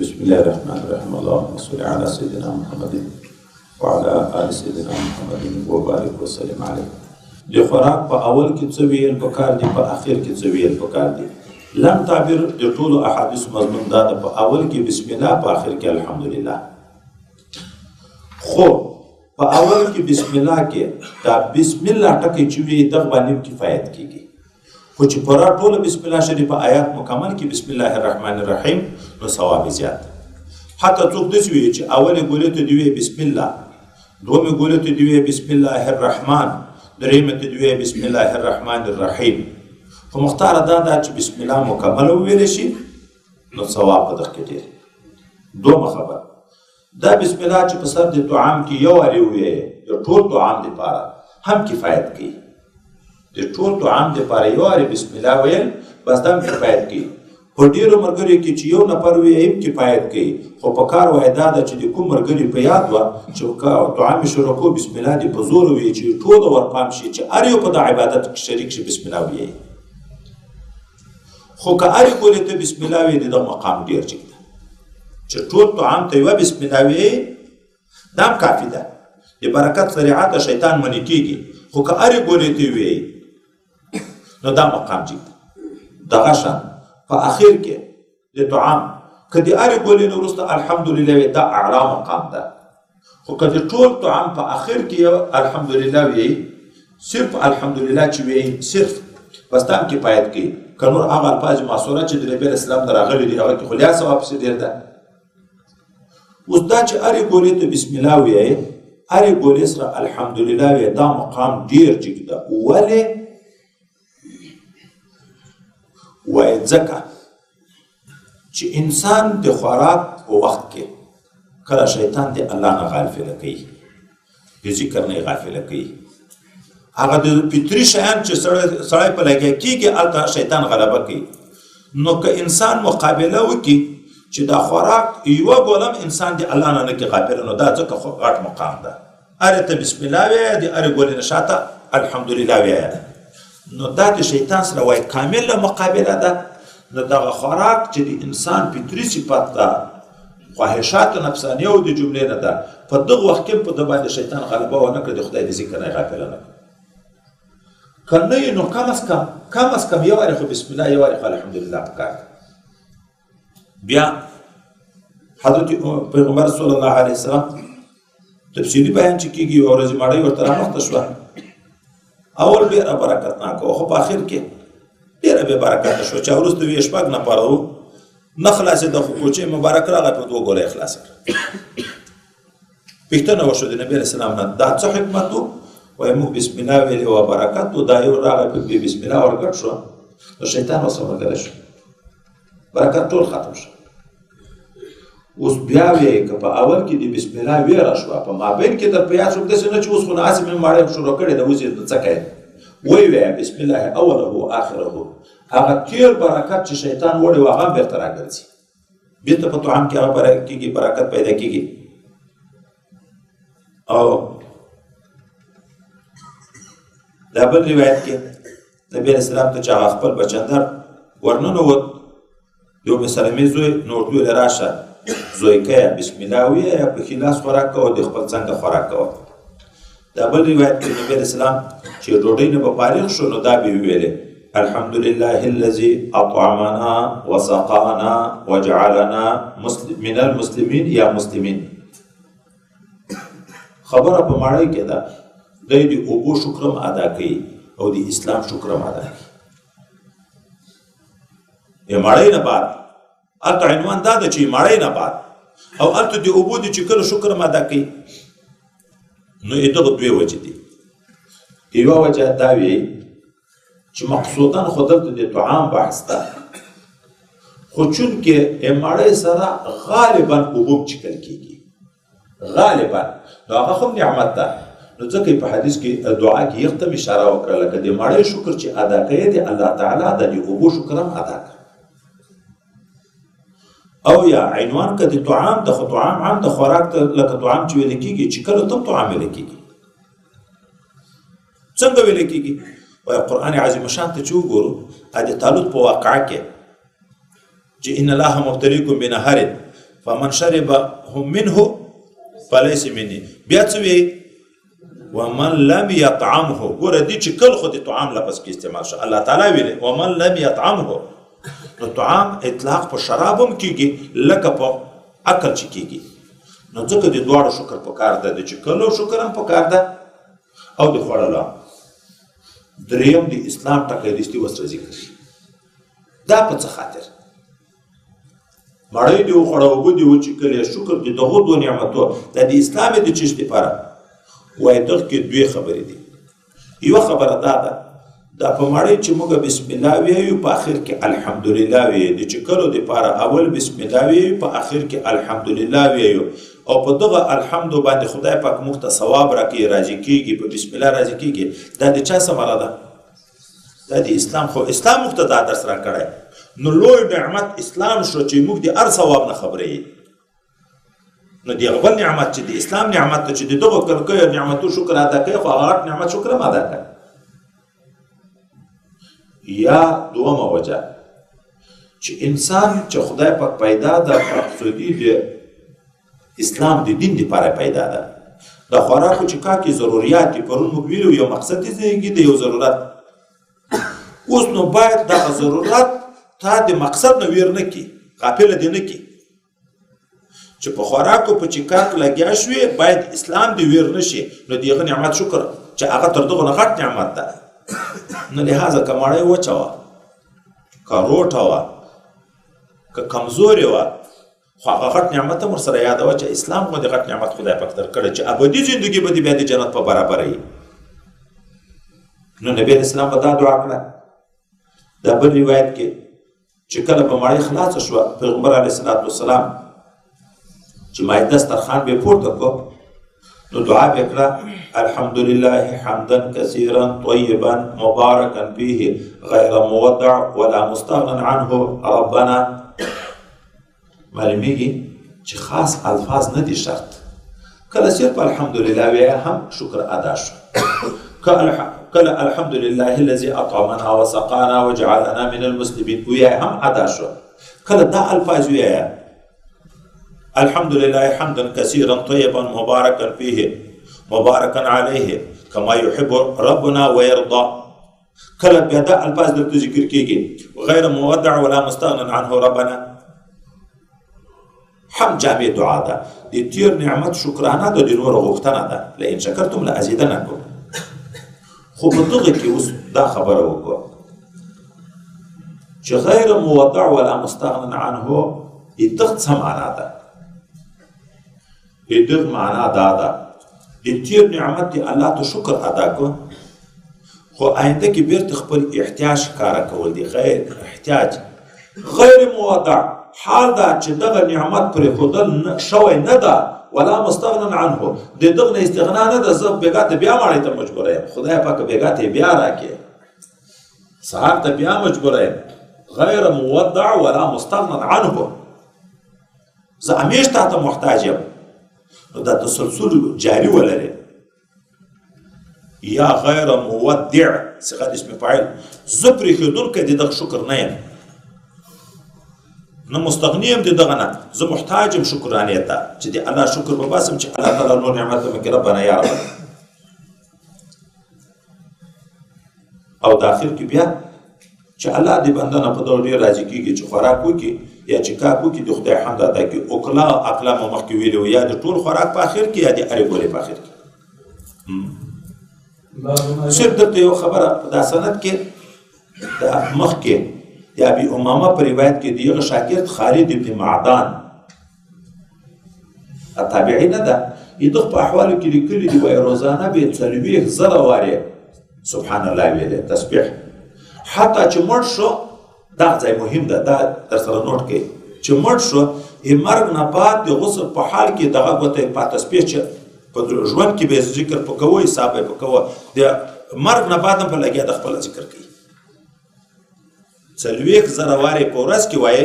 بسم الله الرحمن الرحیم. اللهم صل علی سیدنا محمد وعلى آل سیدنا محمد وبارک وسلم علیه. د خوراک په اول کې څه ویل پکار دي، په اخر کې څه ویل پکار دي. لم تعبیر د ټولو احادیث مضمون دا ده، په اول کې بسم الله، په اخر کې الحمدلله. خو په اول کې بسم الله کې دا بسم الله ټکی چې وي دغه باندې کفایت کیږي، خو چې پورا ټوله بسم الله شریفه آیات مکمل کې بسم الله الرحمن الرحیم نو ثواب زیات. حتی څوک داسې وي چې اولې ګولې ته دې وایي بسم الله، دومې ګولې ته دې وایي بسم الله الرحمن، درېیمې ته دې وایي بسم الله الرحمن الرحیم. خو مختاره دا ده چې بسم الله مکمل وویلی شي نو ثواب په دغه کې ډېر. دومه خبره دا بسم الله چې په سر د طعام کې یو وارې ووایې د ټول طعام دپاره هم کفایت کوي. د ټول طعام دپاره یو وارې بسم الله ویل بس دا هم کفایت کوي. په ډېرو ملګریو کې چې یو نفر وایي هم کفایت کوي، خو په کار وایي دا ده چې د کوم ملګري په یاد وه چې طعام یې شروع کړو بسم الله دې په زور ووایي چې ټوله ورپام شي چې هر یو په د عبادت کې شریک شي بسم الله وایي. خو که هرې ګولې ته بسم الله وایي د دغه مقام ډېر ټیک ده چې ټول طعام ته یوه بسم الله وایي، دا هم کافي ده. د برکت ذریعه د شیطان منې کېږي، خو که هرې ګولې ته وایي نو دا مقام ټیک ده. دغه شان په اخر کې د طعام که د هرې ګولې نه وروسته الحمدلله وایي دا اعلی مقام ده. خو که د ټول طعام په اخر کې یو الحمدلله وایي، صرف الحمدلله چې وایي صرف بس دا هم کفایت کوي. که نور هغه الفاظ معصوره چې د نبي علیه السلام نه راغلي دي هغه کې خو لیا ثواب پسې ډېر ده. اوس دا چې هرې ګولې ته بسم الله وایي، هرې ګولې سره الحمدلله وایي، دا مقام ډېر ټیک ده. ولې وایي ځکه چې انسان د خوراک په وخت کې کله شیطان د الله نه غافله کوي، د ذکر نه غافله کوي. هغه د فطري شیان چې سړی په لګیا کېږي هلته شیطان غلبه کوي. نو که انسان مقابله وکړي چې دا خوراک یوه ګوله هم انسان د الله نه نه کړي غافله، نو دا ځکه غټ مقام ده. هرې ته بسم الله وایه، د هرې ګولې نه شاته الحمدلله وایه، نو دا د شیطان سره وایي کامله مقابله ده. نو دغه خوراک چې د انسان فطري صفت ده، خواهشات نفسانیه او د جملې نه ده، په دغه وخت کې په ده باندې شیطان غلبه ونه کړي، د خدای د ذکر نه غافله نه کړي. که نه یې نو کم از کم یو وارې خو بسم الله، یو وارې خو الحمدلله پکار ده. بیا حضرت پیغمبر صلی الله علیه وسلم تفصیلي بیان چې کېږي، یوه ورځ ماړۍ ورته رامخته شوه. اول ډېره برکتناکه وه، خو په آخر کې ډېره بې برکته شوه چې وروسته ویې شپږ نفره وو، نه خلاصېده، خو کوچې مبارک راغی په دوه ګوله یې خلاصه کړه. پوښتنه وشوه د نبي علیه السلام نه دا څه حکمت و؟ وایي موږ بسم الله ویلې وه برکت و، دا یو راغی په بسم الله ورګډ شوه، نو شیطان ورسره ملګری شو، برکت ټول ختم شو. اوس بیا وایي که په اول کې د بسم الله ویره شوه، په مابین کې در په یاد شو داسې نه چې اوس خو ناسې مې ماړی شروع کړې ده، اوس یې څه کوې؟ وایي وایه بسم الله اوله و آخره، هغه تیر برکت چې شیطان وړی و هغه هم بېرته راګرځي، بېرته په طعام کې هغه کېږي، برکت پیدا کېږي. او دا بل روایت کې نبي علیه السلام ته چې هغه خپل بچندر ورننوت، د ام سلمې زوی نو ورته ویل راشه زویکیه بسم الله ووایه، په ښي لاس خوراک کوه، د خپل څنګه خوراک کوه. دا بل روایت کې نبي علیه السلام چې ډوډۍ نه به فارغ شو نو دا به یې ویلې الحمدلله الذي اطعمنا وسقانا وجعلنا من المسلمین یا مسلمین. خبره په ماړۍ کې ده، دی د اوبو شکر هم ادا کوي او د اسلام شکر هم ادا کوي. د ماړۍ نه بعد هلته عنوان دا ده چې ماړۍ نه بعد او هلته د اوبو د چې کله شکر هم ادا کوي. نو دغه دوې وجې دي. یوه وجه دا وي چې مقصوداً خو دلته د طعام بحث ده، خو چونکې ماړۍ سره غالبا اوبه هم چکل کېږي، غالبا نو هغه هم نعمت ده. نو ځکه په حدیث کې دعا کې یې ته اشاره وکړه لکه د ماړۍ شکر چې ادا کوي د الله تعالی د اوبو شکر هم ادا کړه. او یا عنوان که د طعام د خو طعام هم د خوراک ته لکه طعام چې ویل کېږي چې کله ته طعام ویل کېږي څنګه ویل کېږي؟ وایي قرآن عظیم شان ته چې وګورو د طالوت په واقعه کې چې ان الله مبتلیکم بنهر فمن شربهم منه فلیس مني. بیا څه وی ومن لم يطعمه. ګوره دې چې کل خو د طعام لفظ کې استعمال شو، الله تعالی ویلې ومن لم يطعمه. نو طعام اطلاق په شراب هم کېږي لکه په اکل چې کېږي. نو ځکه د دواړو شکر پکار ده، د چکلو شکر هم پکار ده او د خوړلو. دریم د اسلام ټاکلیستي وسره ذکر شي. دا په څه خاطر مړی دی وخوړه اوبه دې وچکلې شکر د دغو دوه نعمتو دا د اسلام د چیش دپاره وایي دغه کې دوې خبرې دي. یوه خبره دا ده دا په مړی چې موږ بسم الله ویو په آخر کې الحمدلله ویو، د چکلو دپاره اول بسم الله ویو په آخر کې الحمدلله ویو او په دغه الحمدو باندې خدای پاک موږ ته ثواب راکوي، راضي کېږي، په بسم الله راضي کېږي. دا د چا ثمره ده؟ دا د اسلام. خو اسلام موږ ته دا درس راکړی. نو لوی نعمت اسلام شو چې موږ د هر ثواب نه خبرې. نو د هغه بل نعمت چې د اسلام نعمت ته چې د دغو کړکیو نعمتو شکر ادا کوي، خو هغه غټ نعمت شکر هم ادا کوي. یا دومه وجه چې انسان چې خدای پاک پیدا ده مقصودي د اسلام د دین دپاره پیدا ده. د خوراکو چې کار کې ضروریات دي، پرون موږ ویلو یو مقصد دی زندګي د یو ضرورت. اوس نو باید دغه ضرورت تا د مقصد نه ویر نه کړي، غافله دې نه کړي چې په خوراکو په چیکاک لګیا شوې باید اسلام دې ویر نه شي. نو د هغه نعمت شکر چې هغه تر دغه نه غټ نعمت ده. نو لحاظه که مړی وچه وه، که روټه وه، که کمزورې وه، خو هغه غټ نعمت هم ورسره یادوه چې اسلام غوندې غټ نعمت خدای پاک درکړی چې ابدي زندګي به دې بیا د جنت په برابروي. نو نبي اسلام به دا دعا کړه. دا بل روایت کې چې کله به مړی خلاصه شوه، پیغمبر علیه الصلاة والسلام چې مایده دسترخوان به یې پورته کړو نو دعا به یې کړه الحمدلله حمدا کثیرا طیبا مبارکا فیه غیر مودع ولا مستغنا عنه ربنا. معلومیږي چې خاص الفاظ نه دي شرط. کله صرف الحمدلله ویه هم شکر ادا شو. کله الحمدلله الذي اطعمنا وسقانا وجعلنا من المسلمين ویه هم ادا شو. کله دا الفاظ ویه الحمدلله حمدا كثيرا طيبا مباركا فيه مباركا عليه كما يحب ربنا ويرضى. کله بیا دا الفاظ درته ذکر کېږي غیر مودع ولا مستغنا عنه ربنا. هم جامع دعا ده، د تیر نعمت شکرانه ده، د نور غوښتنه ده لئن شکرتم لازیدنکم. خو په دغه کې اوس دا خبره وکړه چې غیر مودع ولا مستغنا عنه د دغه څه معنا ده؟ د دغه معنا دا ده د تیر نعمت دی الله ته شکر ادا کړه، خو آینده کې بیرته خپل احتیاج ښکاره کول دي. غیر احتیاج غیر مودع حال دا چې دغه نعمت پرې ښودل شوی نه ده ولا مستغنا عنه، د دغه نه استغنا نه ده. زه بېګا ته بیا مړی ته مجبوره یم، خدای پاکه بېګا ته بیا راکړې، سهار ته بیا مجبوره یم. غیر مودع ولا مستغنا عنه، زه همیش تا ته محتاج یم. نو دا تسلسل جاری ولري. یا غیر مودع صيغه اسم فاعل، زه پرېښودونکی د دغه شکر نه یم، نه مستغنی یم د دغه نه، زه محتاج یم شکرانې ته چې د الله شکر به باسم چې الله تعالی نور نعمت مې کې ربنا یا رب. او د آخر کې بیا چې الله دې بنده نه په دغه ډېر راضي کېږي چې خوراک وکړي یا چې کار وکړي د خدای حمد ادا کړي. اوکلا اقلا مو مخکې ویلي یا د ټول خوراک په آخر کې یا د هرې ګولې په آخر کې. صرف دلته یو خبره په دا سند کې د مخکې د ابي امامه په روایت کې د هغه شاګرد خالد بن معدان تابعي نه ده، دغه په احوالو کې لیکلي دي وایي روزانه به 40,000 وارې سبحان الله ویلې تسبیح. حتی چې مړ شو، دا ځای مهم ده، دا در سره نوټ کړئ چې مړ شو مرګ نه بعد د غسل په حال کې دغه ګوته په تسبیح چې په ژوند کې به ذکر پکوه، حساب به پکوه، د مرګ نه بعد هم په لګیا د خپل ذکر کوي. 40,000 وارې په ورځ کې وایي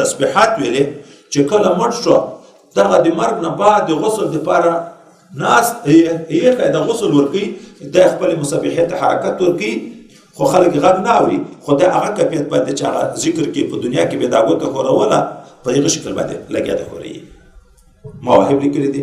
تسبیحات ویلې چې کله مړ شو دغه د مرګ نه بعد د غسل دپاره ناست یې د غسل ورکوي، د خپل مسبحې ته حرکت ورکوي، خو خلک غږ نه اوري، خو د هغه کیفیت باندې چې هغه ذکر کې په دنیا کې به دا ګوته خوروله په هغه شکل باندې لګیا ده خوري. مواهب لیکلي دي